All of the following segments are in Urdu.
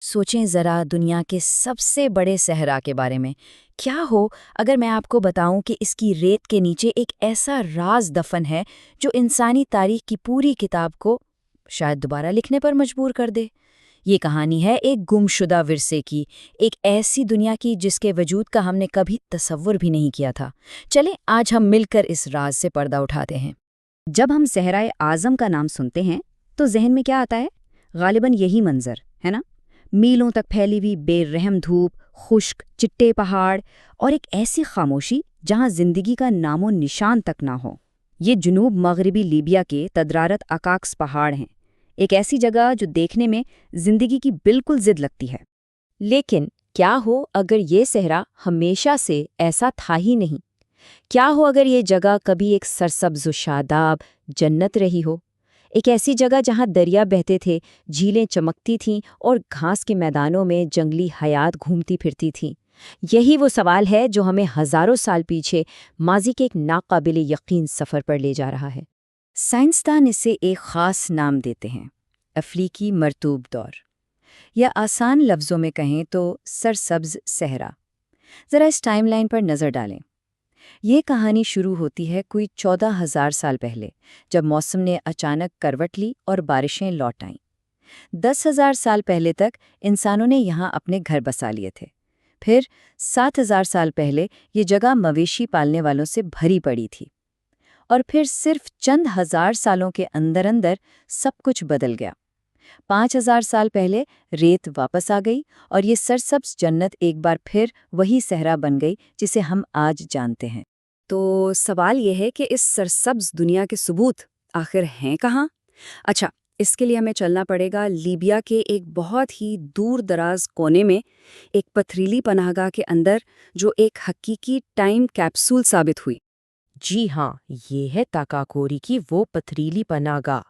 سوچیں ذرا دنیا کے سب سے بڑے صحرا کے بارے میں۔ کیا ہو اگر میں آپ کو بتاؤں کہ اس کی ریت کے نیچے ایک ایسا راز دفن ہے جو انسانی تاریخ کی پوری کتاب کو شاید دوبارہ لکھنے پر مجبور کر دے۔ یہ کہانی ہے ایک گمشدہ ورثے کی، ایک ایسی دنیا کی جس کے وجود کا ہم نے کبھی تصور بھی نہیں کیا تھا۔ چلیں آج ہم مل کر اس راز سے پردہ اٹھاتے ہیں۔ جب ہم صحرائے اعظم کا نام سنتے ہیں تو ذہن میں کیا آتا ہے؟ غالباً یہی منظر ہے نا؟ میلوں تک پھیلی ہوئی بے رحم دھوپ، خشک چٹے پہاڑ اور ایک ایسی خاموشی جہاں زندگی کا نام و نشان تک نہ ہو۔ یہ جنوب مغربی لیبیا کے تدرارت اکاکس پہاڑ ہیں، ایک ایسی جگہ جو دیکھنے میں زندگی کی بالکل ضد لگتی ہے۔ لیکن کیا ہو اگر یہ صحرا ہمیشہ سے ایسا تھا ہی نہیں؟ کیا ہو اگر یہ جگہ کبھی ایک سرسبز و شاداب جنت رہی ہو؟ ایک ایسی جگہ جہاں دریا بہتے تھے، جھیلیں چمکتی تھیں اور گھاس کے میدانوں میں جنگلی حیات گھومتی پھرتی تھیں۔ یہی وہ سوال ہے جو ہمیں ہزاروں سال پیچھے ماضی کے ایک ناقابل یقین سفر پر لے جا رہا ہے۔ سائنسدان اسے ایک خاص نام دیتے ہیں، افریقی مرطوب دور، یا آسان لفظوں میں کہیں تو سرسبز صحرا۔ ذرا اس ٹائم لائن پر نظر ڈالیں۔ یہ کہانی شروع ہوتی ہے کوئی 14,000 سال پہلے، جب موسم نے اچانک کروٹ لی اور بارشیں لوٹ آئیں۔ 10,000 سال پہلے تک انسانوں نے یہاں اپنے گھر بسا لیے تھے۔ پھر 7,000 سال پہلے یہ جگہ مویشی پالنے والوں سے بھری پڑی تھی۔ اور پھر صرف چند ہزار سالوں کے اندر اندر سب کچھ بدل گیا۔ 5,000 سال پہلے ریت واپس آ گئی اور یہ سرسبز جنت ایک بار پھر وہی صحرا بن گئی جسے ہم آج جانتے ہیں۔ تو سوال یہ ہے کہ اس سرسبز دنیا کے ثبوت آخر ہیں کہاں؟ اچھا، اس کے لیے ہمیں چلنا پڑے گا لیبیا کے ایک بہت ہی دور دراز کونے میں، ایک پتھریلی پناہ گاہ کے اندر جو ایک حقیقی ٹائم کیپسول ثابت ہوئی۔ جی ہاں، یہ ہے تاکاکوری کی وہ پتھریلی پناہ گاہ۔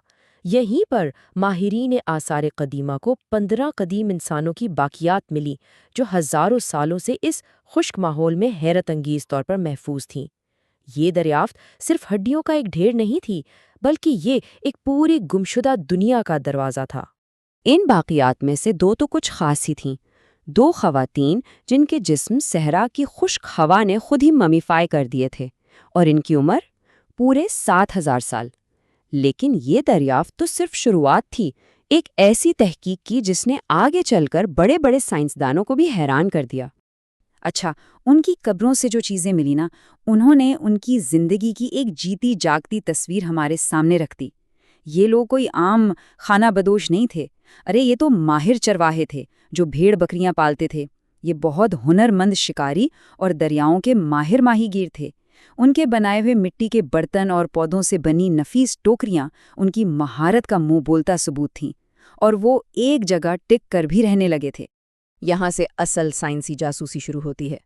یہیں پر ماہرین آثار قدیمہ کو 15 قدیم انسانوں کی باقیات ملی جو ہزاروں سالوں سے اس خشک ماحول میں حیرت انگیز طور پر محفوظ تھیں۔ یہ دریافت صرف ہڈیوں کا ایک ڈھیر نہیں تھی، بلکہ یہ ایک پوری گمشدہ دنیا کا دروازہ تھا۔ ان باقیات میں سے دو تو کچھ خاص ہی تھیں، دو خواتین جن کے جسم صحرا کی خشک ہوا نے خود ہی ممیفائی کر دیے تھے، اور ان کی عمر پورے 7,000 سال۔ لیکن یہ دریافت تو صرف شروعات تھی، ایک ایسی تحقیق کی جس نے آگے چل کر بڑے بڑے سائنسدانوں کو بھی حیران کر دیا۔ اچھا، ان کی قبروں سے جو چیزیں ملی نا، انہوں نے ان کی زندگی کی ایک جیتی جاگتی تصویر ہمارے سامنے رکھ دی۔ یہ لوگ کوئی عام خانہ بدوش نہیں تھے، ارے یہ تو ماہر چرواہے تھے جو بھیڑ بکریاں پالتے تھے۔ یہ بہت ہنر مند شکاری اور دریاؤں کے ماہر ماہی گیر تھے۔ ان کے بنائے ہوئے مٹی کے برتن اور پودوں سے بنی نفیس ٹوکریاں ان کی مہارت کا منہ بولتا ثبوت تھیں، اور وہ ایک جگہ ٹک کر بھی رہنے لگے تھے۔ یہاں سے اصل سائنسی جاسوسی شروع ہوتی ہے۔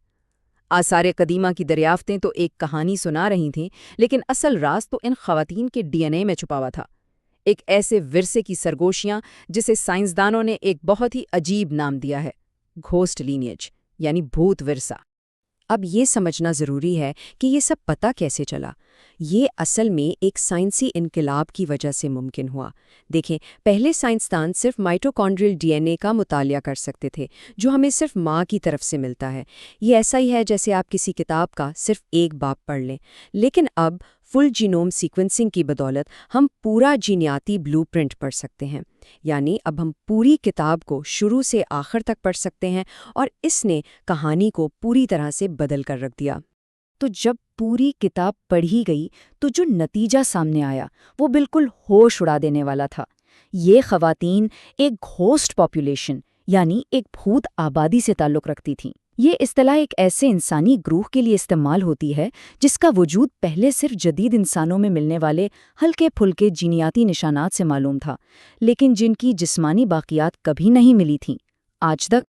آثار قدیمہ کی دریافتیں تو ایک کہانی سنا رہی تھیں، لیکن اصل راز تو ان خواتین کے ڈی این اے میں چھپا ہوا تھا۔ ایک ایسے ورثے کی سرگوشیاں جسے سائنسدانوں نے ایک بہت ہی عجیب نام دیا ہے، گھوسٹ لینیج، یعنی بھوت ورثہ۔ اب یہ سمجھنا ضروری ہے کہ یہ سب پتہ کیسے چلا۔ یہ اصل میں ایک سائنسی انقلاب کی وجہ سے ممکن ہوا۔ دیکھیں، پہلے سائنسدان صرف مائٹوکونڈریل ڈی این اے کا مطالعہ کر سکتے تھے، جو ہمیں صرف ماں کی طرف سے ملتا ہے۔ یہ ایسا ہی ہے جیسے آپ کسی کتاب کا صرف ایک باب پڑھ لیں۔ لیکن اب فل جینوم سیکوینسنگ کی بدولت ہم پورا جینیاتی بلو پرنٹ پڑھ سکتے ہیں، یعنی اب ہم پوری کتاب کو شروع سے آخر تک پڑھ سکتے ہیں، اور اس نے کہانی کو پوری طرح سے بدل کر رکھ دیا۔ تو جب پوری کتاب پڑھی گئی تو جو نتیجہ سامنے آیا وہ بالکل ہوش اڑا دینے والا تھا۔ یہ خواتین ایک گھوسٹ پاپولیشن، یعنی ایک بھوت آبادی سے تعلق رکھتی تھیں۔ یہ اصطلاح ایک ایسے انسانی گروہ کے لیے استعمال ہوتی ہے جس کا وجود پہلے صرف جدید انسانوں میں ملنے والے ہلکے پھلکے جینیاتی نشانات سے معلوم تھا، لیکن جن کی جسمانی باقیات کبھی نہیں ملی تھیں آج تک۔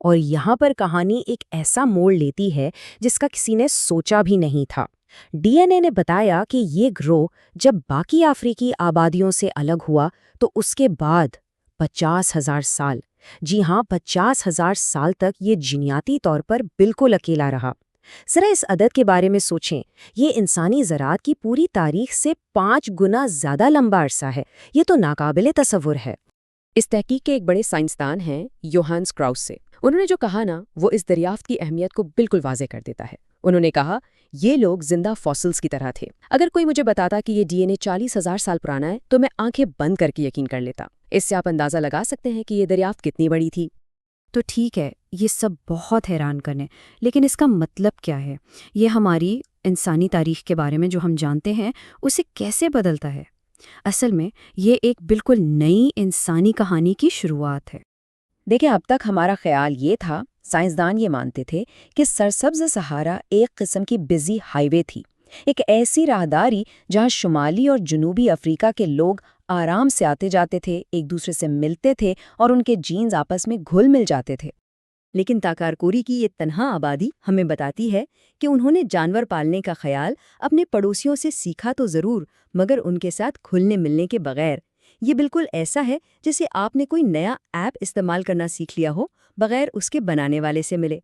اور یہاں پر کہانی ایک ایسا موڑ لیتی ہے جس کا کسی نے سوچا بھی نہیں تھا۔ ڈی این اے نے بتایا کہ یہ گروہ جب باقی افریقی آبادیوں سے الگ ہوا تو اس کے بعد 50,000 سال، جی ہاں 50,000 سال تک یہ جینیاتی طور پر بالکل اکیلا رہا۔ ذرا اس عدد کے بارے میں سوچیں، یہ انسانی زراعت کی پوری تاریخ سے 5 گنا زیادہ لمبا عرصہ ہے۔ یہ تو ناقابل تصور ہے۔ اس تحقیق کے ایک بڑے سائنسدان ہیں یوہانس کراؤس سے۔ انہوں نے جو کہا نا وہ اس دریافت کی اہمیت کو بالکل واضح کر دیتا ہے۔ انہوں نے کہا یہ لوگ زندہ فاسلز کی طرح تھے۔ اگر کوئی مجھے بتاتا کہ یہ ڈی این اے 40,000 سال پرانا ہے تو میں آنکھیں بند کر کے یقین کر لیتا۔ اس سے آپ اندازہ لگا سکتے ہیں کہ یہ دریافت کتنی بڑی تھی۔ تو ٹھیک ہے، یہ سب بہت حیران کرنے، لیکن اس کا مطلب کیا ہے؟ یہ ہماری انسانی تاریخ کے بارے میں جو ہم جانتے ہیں اسے کیسے بدلتا ہے؟ اصل میں یہ ایک بالکل نئی انسانی کہانی کی شروعات ہے۔ دیکھیں، اب تک ہمارا خیال یہ تھا، سائنسدان یہ مانتے تھے کہ سرسبز صحارا ایک قسم کی بزی ہائی وے تھی، ایک ایسی راہداری جہاں شمالی اور جنوبی افریقہ کے لوگ آرام سے آتے جاتے تھے، ایک دوسرے سے ملتے تھے اور ان کے جینز آپس میں گھل مل جاتے تھے۔ لیکن تاکارکوری کی یہ تنہا آبادی ہمیں بتاتی ہے کہ انہوں نے جانور پالنے کا خیال اپنے پڑوسیوں سے سیکھا تو ضرور، مگر ان کے ساتھ کھلنے ملنے کے بغیر۔ یہ بالکل ایسا ہے جیسے آپ نے کوئی نیا ایپ استعمال کرنا سیکھ لیا ہو بغیر اس کے بنانے والے سے ملے۔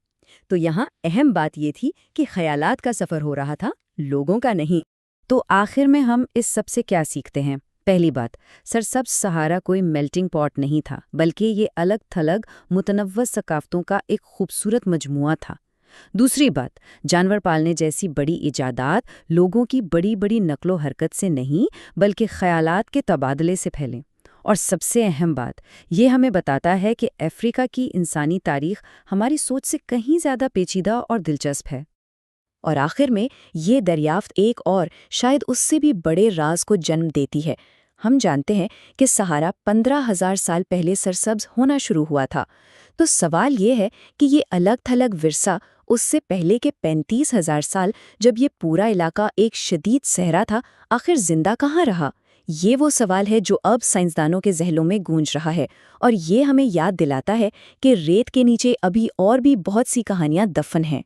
تو یہاں اہم بات یہ تھی کہ خیالات کا سفر ہو رہا تھا، لوگوں کا نہیں۔ تو آخر میں ہم اس سب سے کیا سیکھتے ہیں؟ پہلی بات، سرسبز صحارا کوئی میلٹنگ پاٹ نہیں تھا، بلکہ یہ الگ تھلگ متنوع ثقافتوں کا ایک خوبصورت مجموعہ تھا۔ دوسری بات، جانور پالنے جیسی بڑی ایجادات لوگوں کی بڑی بڑی نقل و حرکت سے نہیں بلکہ خیالات کے تبادلے سے پھیلیں۔ اور سب سے اہم بات، یہ ہمیں بتاتا ہے کہ افریقہ کی انسانی تاریخ ہماری سوچ سے کہیں زیادہ پیچیدہ اور دلچسپ ہے۔ اور آخر میں یہ دریافت ایک اور شاید اس سے بھی بڑے راز کو جنم دیتی ہے۔ ہم جانتے ہیں کہ صحارا 15,000 سال پہلے سرسبز ہونا شروع ہوا تھا، تو سوال یہ ہے کہ یہ الگ تھلگ ورثہ اس سے پہلے کے 35,000 سال جب یہ پورا علاقہ ایک شدید صحرا تھا، آخر زندہ کہاں رہا؟ یہ وہ سوال ہے جو اب سائنسدانوں کے ذہنوں میں گونج رہا ہے، اور یہ ہمیں یاد دلاتا ہے کہ ریت کے نیچے ابھی اور بھی بہت سی کہانیاں دفن ہیں۔